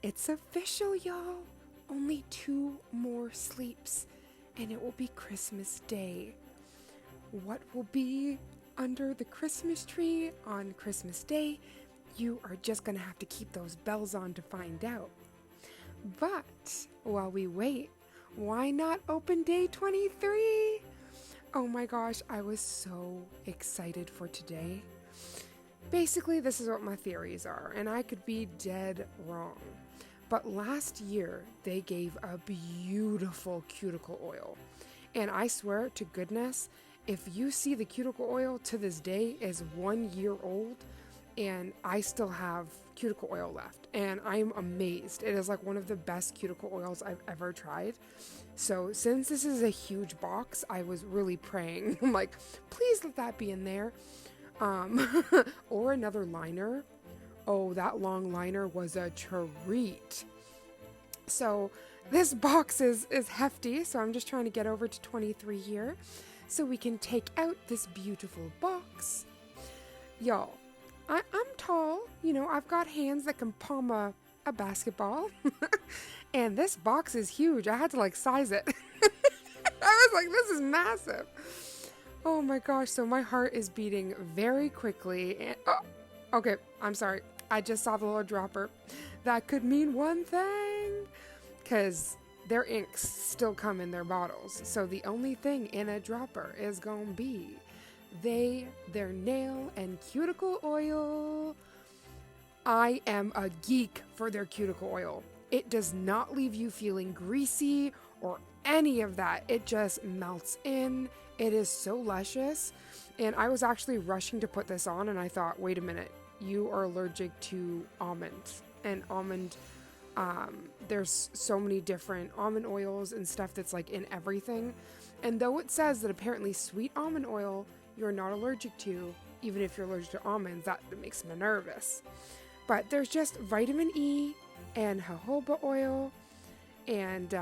It's official, y'all. Only 2 more sleeps, and it will be Christmas Day. What will be under the Christmas tree on Christmas Day? You are just gonna have to keep those bells on to find out. But while we wait, why not open day 23? Oh my gosh, I was so excited for today. Basically, this is what my theories are, and I could be dead wrong. But last year, they gave a beautiful cuticle oil. And I swear to goodness, if you see the cuticle oil to this day is 1 year old, and I still have cuticle oil left. And I'm amazed. It is like one of the best cuticle oils I've ever tried. So since this is a huge box, I was really praying. I'm like, please let that be in there. Or another liner. Oh, that long liner was a treat. So this box is hefty, so I'm just trying to get over to 23 here so we can take out this beautiful box. Y'all, I'm tall, I've got hands that can palm a basketball. And this box is huge. I had to size it. I was like, this is massive. Oh my gosh, so my heart is beating very quickly. And okay, I'm sorry. I just saw the little dropper. That could mean one thing, because their inks still come in their bottles. So the only thing in a dropper is gonna be their nail and cuticle oil. I am a geek for their cuticle oil. It does not leave you feeling greasy or any of that. It just melts in. It is so luscious. And I was actually rushing to put this on, and I thought, wait a minute, you are allergic to almonds. And almond, there's so many different almond oils and stuff that's in everything. And though it says that apparently sweet almond oil you're not allergic to, even if you're allergic to almonds, that makes me nervous. But there's just vitamin E and jojoba oil, and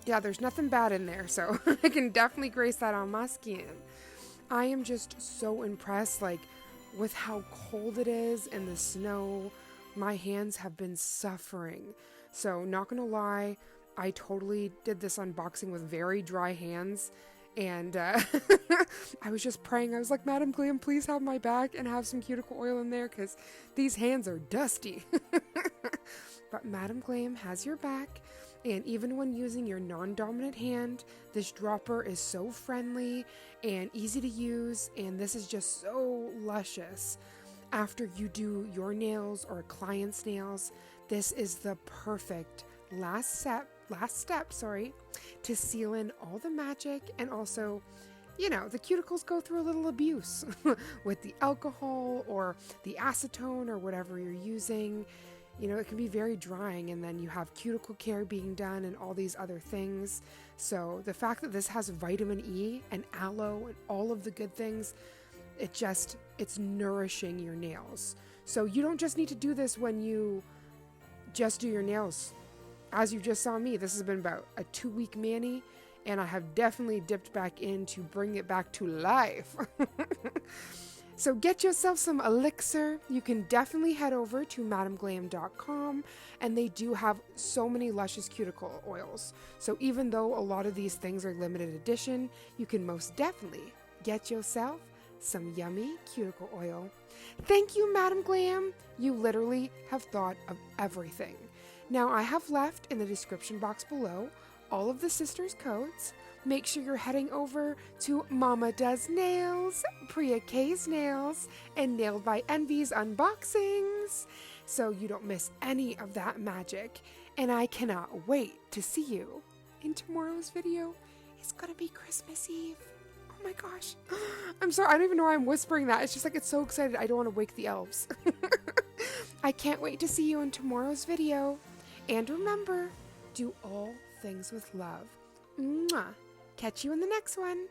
yeah, there's nothing bad in there, so I can definitely grace that on my skin. I am just so impressed, with how cold it is and the snow. My hands have been suffering. So not gonna lie, I totally did this unboxing with very dry hands. And I was just praying. I was like, Madam Glam, please have my back and have some cuticle oil in there, because these hands are dusty. But Madam Glam has your back. And even when using your non-dominant hand, this dropper is so friendly and easy to use. And this is just so luscious. After you do your nails or a client's nails, this is the perfect last step, to seal in all the magic. And also, the cuticles go through a little abuse with the alcohol or the acetone or whatever you're using. It can be very drying, and then you have cuticle care being done and all these other things. So the fact that this has vitamin E and aloe and all of the good things, it's nourishing your nails. So you don't just need to do this when you just do your nails. As you just saw me, this has been about a 2-week mani, and I have definitely dipped back in to bring it back to life. So get yourself some elixir. You can definitely head over to madamglam.com, and they do have so many luscious cuticle oils. So even though a lot of these things are limited edition, you can most definitely get yourself some yummy cuticle oil. Thank you, Madam Glam. You literally have thought of everything. Now, I have left in the description box below all of the sisters' codes. Make sure you're heading over to Mama Does Nails, Priya K's Nails, and Nailed by Envy's unboxings, so you don't miss any of that magic. And I cannot wait to see you in tomorrow's video. It's gonna be Christmas Eve. Oh my gosh. I'm sorry, I don't even know why I'm whispering that. It's just it's so excited. I don't want to wake the elves. I can't wait to see you in tomorrow's video. And remember, do all things with love. Mwah. Catch you in the next one.